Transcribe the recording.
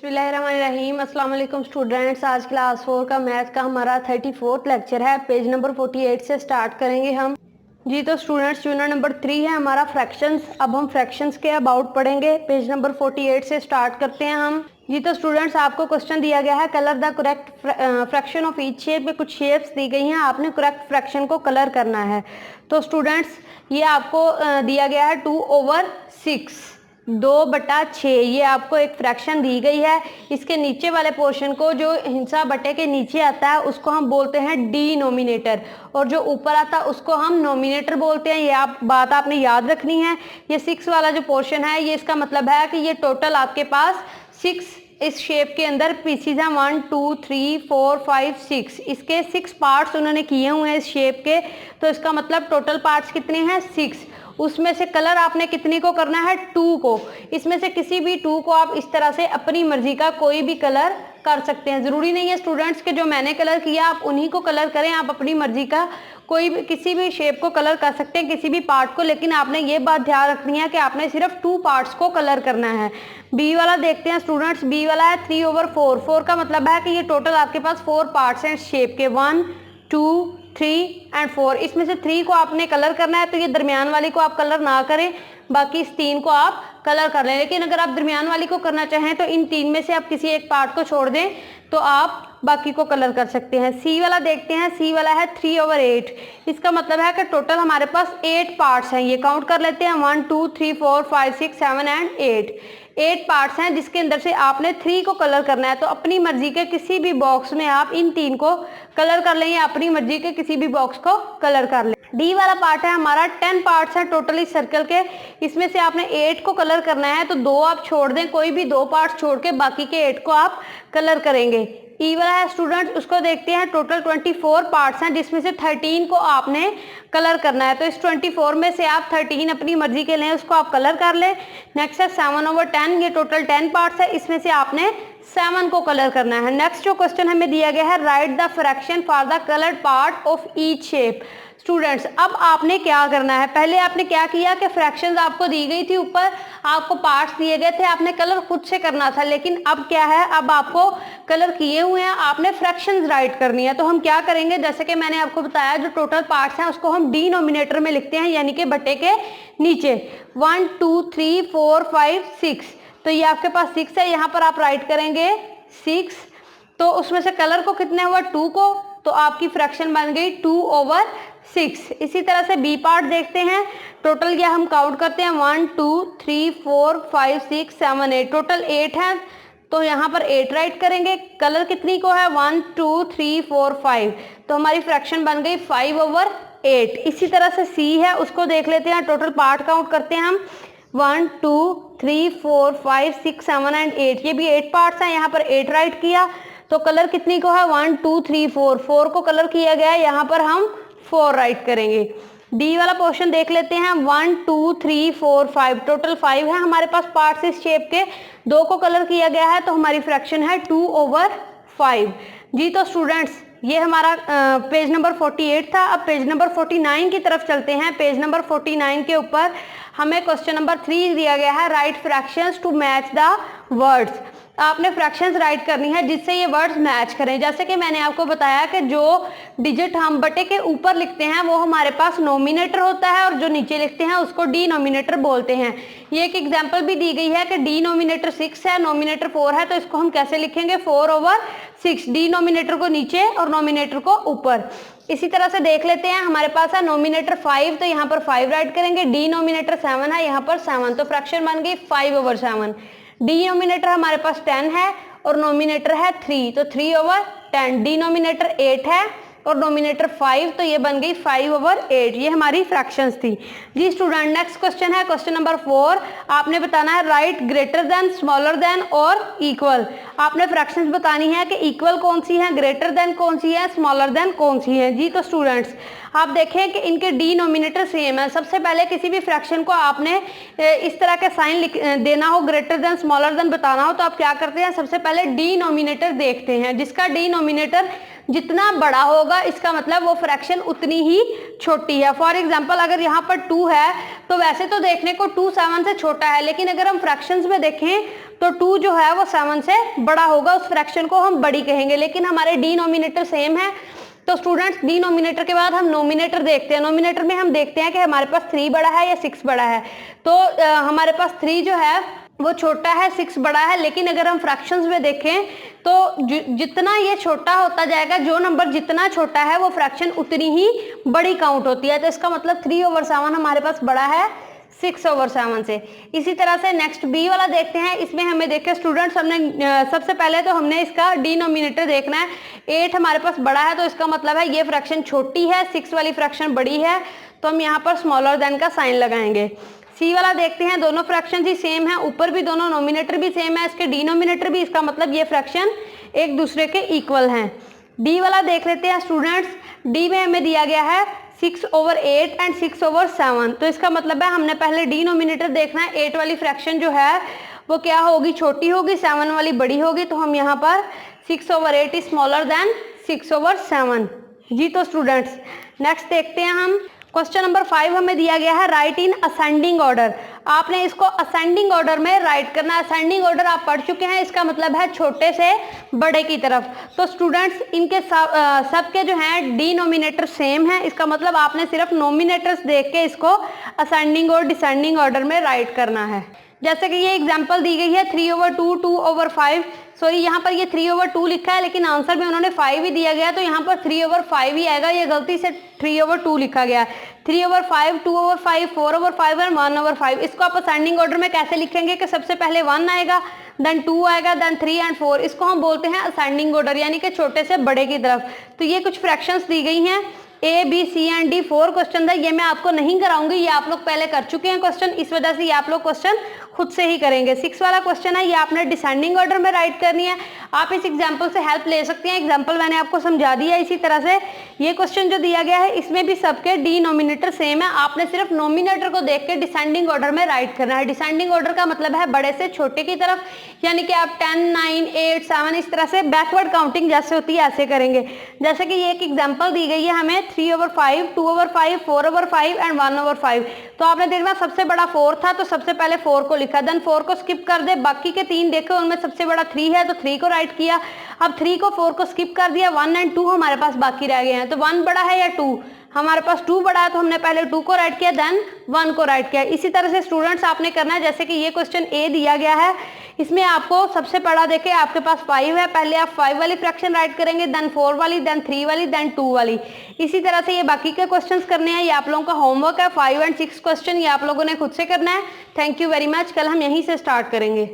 बिस्मिल्लाहिर्रहमानिर्रहीम। अस्सलाम वालेकुम स्टूडेंट्स। आज क्लास 4 का मैथ का हमारा 34th लेक्चर है। पेज नंबर 48 से स्टार्ट करेंगे हम। जी तो स्टूडेंट्स यूनिट नंबर 3 है हमारा फ्रैक्शंस। अब हम फ्रैक्शंस के अबाउट पढ़ेंगे। पेज नंबर 48 से स्टार्ट करते हैं हम। जी तो स्टूडेंट्स आपको क्वेश्चन दिया गया है, colour the correct fraction of each shape. में कुछ शेप्स दी गई हैं, आपने करेक्ट फ्रैक्शन को कलर करना है। तो स्टूडेंट्स ये आपको दिया गया है 2/6, 2/6। ये आपको एक फ्रैक्शन दी गई है। इसके नीचे वाले पोर्शन को, जो हिंसा बटे के नीचे आता है, उसको हम बोलते हैं डिनोमिनेटर, और जो ऊपर आता है उसको हम नोमिनेटर बोलते हैं। ये बात आपने याद रखनी है। ये 6 वाला जो पोर्शन है, ये इसका मतलब है कि ये टोटल आपके पास 6 इस शेप के अंदर पीसीज हैं। 1 2 3 4 5 6, इसके 6 पार्ट्स उन्होंने किए हुए हैं इस शेप के। तो इसका मतलब टोटल पार्ट्स कितने हैं? 6। उसमें से कलर आपने कितनी को करना है? 2 को। इसमें से किसी भी 2 को आप इस तरह से अपनी मर्जी का कोई भी कलर कर सकते हैं। ज़रूरी नहीं है स्टूडेंट्स के जो मैंने कलर किया आप उन्हीं को कलर करें। आप अपनी मर्जी का कोई भी किसी भी शेप को कलर कर सकते हैं, किसी भी पार्ट को, लेकिन आपने ये बात ध्यान रखनी है कि आपने सिर्फ 2 पार्ट्स को कलर करना है। बी वाला देखते हैं स्टूडेंट्स। बी वाला है 3/4। 4 का मतलब है कि ये टोटल आपके पास 4 पार्ट्स हैं इस शेप के, 1 2 3 एंड 4। इसमें से 3 को आपने कलर करना है, तो ये दरमियान वाली को आप कलर ना करें, बाकी इस 3 को आप कलर कर लें। लेकिन अगर आप दरमियान वाली को करना चाहें तो इन 3 में से आप किसी एक पार्ट को छोड़ दें तो आप बाकी को कलर कर सकते हैं। सी वाला देखते हैं। सी वाला है 3/8। इसका मतलब है कि टोटल हमारे पास 8 पार्ट्स हैं। ये काउंट कर लेते हैं, 1 2 3 4 5 6 7 एंड 8 पार्ट्स हैं, जिसके अंदर से आपने 3 को कलर करना है। तो अपनी मर्जी के किसी भी बॉक्स में आप इन 3 को कलर कर लें, या अपनी मर्जी के किसी भी बॉक्स को कलर कर लें। डी वाला पार्ट है हमारा, 10 पार्ट्स हैं टोटली सर्कल के। इसमें से आपने 8 को कलर करना है, तो 2 आप छोड़ दें, कोई भी 2 पार्ट्स छोड़ के बाकी के 8 को आप कलर करेंगे। ई वाला है स्टूडेंट्स, उसको देखते हैं। टोटल 24 पार्ट्स हैं, जिसमें से 13 को आपने कलर करना है। तो इस 24 में से आप 13 अपनी मर्जी के लें, उसको आप कलर कर लें। नेक्स्ट है 7/10। ये टोटल 10 पार्ट्स है, इसमें से आपने 7 को कलर करना है। नेक्स्ट जो क्वेश्चन हमें दिया गया है, right the fraction for the coloured part of each shape. Students अब आपने क्या करना है, पहले आपने क्या किया कि फ्रैक्शंस आपको दी गई थी, ऊपर आपको पार्ट्स दिए गए थे, आपने कलर खुद से करना था। लेकिन अब क्या है, अब आपको कलर किए हुए हैं, आपने फ्रैक्शंस राइट करनी है। तो हम क्या करेंगे, जैसे कि मैंने आपको बताया, जो टोटल पार्ट्स हैं उसको हम डिनोमिनेटर में लिखते हैं, यानी कि बटे के नीचे। 1 2 3 4 5 6, तो ये आपके पास 6 है, यहाँ पर आप राइट करेंगे 6। तो उसमें से कलर को कितने हुआ? 2 को, तो आपकी फ्रैक्शन बन गई 2/6। इसी तरह से बी पार्ट देखते हैं। टोटल क्या हम काउंट करते हैं, 1 2 3 4 5 6 7 8, टोटल 8 है, तो यहाँ पर 8 राइट करेंगे। कलर कितनी को है? 1 2 3 4 5, तो हमारी फ्रैक्शन बन गई 5/8। इसी तरह से सी है, उसको देख लेते हैं। टोटल पार्ट काउंट करते हैं हम, 1 2 3 4 5 6 7 एंड 8। ये भी 8 पार्ट्स हैं, यहाँ पर 8 राइट किया। तो कलर कितनी को है? 1 2 3 4, 4 को कलर किया गया है, यहाँ पर हम 4 राइट करेंगे। डी वाला पोर्शन देख लेते हैं। 1 2 3 4 5, टोटल 5 है हमारे पास पार्ट्स इस शेप के, 2 को कलर किया गया है, तो हमारी फ्रैक्शन है 2/5। जी तो स्टूडेंट्स ये हमारा पेज नंबर 48 था। अब पेज नंबर 49 की तरफ चलते हैं। पेज नंबर 49 के ऊपर हमें क्वेश्चन नंबर 3 दिया गया है, write fractions to match the words. आपने फ्रैक्शंस राइट करनी है जिससे ये वर्ड्स मैच करें। जैसे कि मैंने आपको बताया कि जो डिजिट हम बटे के ऊपर लिखते हैं वो हमारे पास नोमिनेटर होता है, और जो नीचे लिखते हैं उसको डिनोमिनेटर बोलते हैं। ये एक एग्जांपल भी दी गई है कि डिनोमिनेटर 6 है, नोमिनेटर 4 है, तो इसको हम कैसे लिखेंगे? 4/6, डिनोमिनेटर को नीचे और नोमिनेटर को ऊपर। इसी तरह से देख लेते हैं, हमारे पास है नोमिनेटर 5, तो यहाँ पर 5 राइट करेंगे। डिनोमिनेटर 7 है, यहाँ पर 7, तो फ्रैक्शन बन गई 5/7। डिनोमिनेटर हमारे पास 10 है और नोमिनेटर है 3, तो 3/10। डिनोमिनेटर 8 है और नोमिनेटर 5, तो ये बन गई 5/8। ये हमारी फ्रैक्शंस थी। जी स्टूडेंट नेक्स्ट क्वेश्चन है, क्वेश्चन नंबर 4। आपने बताना है right greater than, smaller than और इक्वल। आपने फ्रैक्शंस बतानी है कि इक्वल कौन सी है, ग्रेटर देन कौन सी है, स्मॉलर देन कौन सी है। जी तो स्टूडेंट्स आप देखें कि इनके डिनोमिनेटर सेम है। सबसे पहले किसी भी फ्रैक्शन को आपने इस तरह का साइन देना हो, ग्रेटर देन स्मॉलर देन बताना हो, तो आप क्या करते हैं, सबसे पहले डिनोमिनेटर देखते हैं। जिसका डिनोमिनेटर जितना बड़ा होगा इसका मतलब वो फ्रैक्शन उतनी ही छोटी है। फॉर एग्जांपल अगर यहाँ पर 2 है तो वैसे तो देखने को 2 7 से छोटा है, लेकिन अगर हम फ्रैक्शंस में देखें तो 2 जो है वो 7 से बड़ा होगा, उस फ्रैक्शन को हम बड़ी कहेंगे। लेकिन हमारे डिनोमिनेटर सेम है, तो स्टूडेंट्स डिनोमिनेटर के बाद हम नोमिनेटर देखते हैं। नोमिनेटर में हम देखते हैं कि हमारे पास 3 बड़ा है या 6 बड़ा है। तो हमारे पास 3 जो है वो छोटा है, 6 बड़ा है। लेकिन अगर हम फ्रैक्शंस में देखें तो जितना ये छोटा होता जाएगा, जो नंबर जितना छोटा है वो फ्रैक्शन उतनी ही बड़ी काउंट होती है। तो इसका मतलब 3/7 हमारे पास बड़ा है 6/7 से। इसी तरह से नेक्स्ट बी वाला देखते हैं। इसमें हमें देखें स्टूडेंट्स, हमने सबसे पहले तो हमने इसका डिनोमिनेटर देखना है। 8 हमारे पास बड़ा है, तो इसका मतलब है ये फ्रैक्शन छोटी है, 6 वाली फ्रैक्शन बड़ी है, तो हम यहाँ पर स्मॉलर देन का साइन लगाएंगे। सी वाला देखते हैं, दोनों फ्रैक्शन ही सेम है, ऊपर भी दोनों नोमिनेटर भी सेम है, इसके डिनोमिनेटर भी, इसका मतलब ये फ्रैक्शन एक दूसरे के इक्वल हैं। डी वाला देख लेते हैं स्टूडेंट्स। डी में हमें दिया गया है 6/8 एंड 6/7, तो इसका मतलब है हमने पहले डिनोमिनेटर देखना है। 8 वाली फ्रैक्शन जो है वो क्या होगी, छोटी होगी, 7 वाली बड़ी होगी, तो हम यहाँ पर 6/8 इज स्मॉलर देन 6/7। जी तो स्टूडेंट्स नेक्स्ट देखते हैं हम। क्वेश्चन नंबर 5 हमें दिया गया है राइट इन असेंडिंग ऑर्डर। आपने इसको असेंडिंग ऑर्डर में राइट करना है। असेंडिंग ऑर्डर आप पढ़ चुके हैं, इसका मतलब है छोटे से बड़े की तरफ। तो स्टूडेंट्स इनके सब के जो हैं डिनोमिनेटर सेम है, इसका मतलब आपने सिर्फ नोमिनेटर्स देख के इसको असेंडिंग और डिसेंडिंग ऑर्डर में राइट करना है। जैसे कि ये एग्जांपल दी गई है 3/2, 2/5। सॉरी, यहाँ पर ये 3/2 लिखा है, लेकिन आंसर में उन्होंने 5 ही दिया गया, तो यहाँ पर 3/5 ही आएगा। ये गलती से 3/2 लिखा गया है। 3/5, 2/5, 4/5 और 1/5। इसको आप असेंडिंग ऑर्डर में कैसे लिखेंगे कि सबसे पहले 1 आएगा, देन 2 आएगा, देन 3 एंड 4। इसको हम बोलते हैं असेंडिंग ऑर्डर, यानी कि छोटे से बड़े की तरफ। तो ये कुछ फ्रैक्शंस दी गई हैं, A, B, C and D 4 question है। ये मैं आपको नहीं कराऊंगी, ये आप लोग पहले कर चुके हैं क्वेश्चन, इस वजह से ये आप लोग क्वेश्चन खुद से ही करेंगे। 6 वाला क्वेश्चन है, ये आपने डिसेंडिंग ऑर्डर में राइट करनी है। आप इस एग्जांपल से हेल्प ले सकते हैं, एग्जांपल मैंने आपको समझा दिया। इसी तरह से ये क्वेश्चन जो दिया गया है इसमें भी सबके डिनोमिनेटर सेम है, आपने सिर्फ नोमिनेटर को देख के डिसेंडिंग ऑर्डर में राइट करना है। डिसेंडिंग ऑर्डर का मतलब है बड़े से छोटे की तरफ, यानी कि आप 10, 9, 8, 7 इस तरह से बैकवर्ड काउंटिंग जैसे होती है ऐसे करेंगे। जैसे कि ये एक एग्जाम्पल दी गई है हमें 3/5, 2/5, 4/5 एंड 1/5। तो आपने देखना सबसे बड़ा 4 था, तो सबसे पहले 4 को लिखा, देन 4 को स्किप कर दे, बाकी के 3 देखे उनमें सबसे बड़ा 3 है, तो 3 को राइट किया। अब 3 को 4 को स्किप कर दिया, 1 एंड 2 हमारे पास बाकी रह गए हैं। तो 1 बड़ा है या 2, हमारे पास 2 बड़ा है, तो हमने पहले 2 को राइट किया, देन 1 को राइट किया। इसी तरह से स्टूडेंट्स आपने करना है। जैसे कि ये क्वेश्चन ए दिया गया है, इसमें आपको सबसे बड़ा देखे आपके पास 5 है, पहले आप 5 वाली फ्रैक्शन राइट करेंगे, देन 4 वाली, देन 3 वाली, देन 2 वाली। इसी तरह से ये बाकी के क्वेश्चंस करने हैं, ये आप लोगों का होमवर्क है। 5 एंड 6 क्वेश्चन ये आप लोगों ने खुद से करना है। Thank you very much. कल हम यहीं से स्टार्ट करेंगे।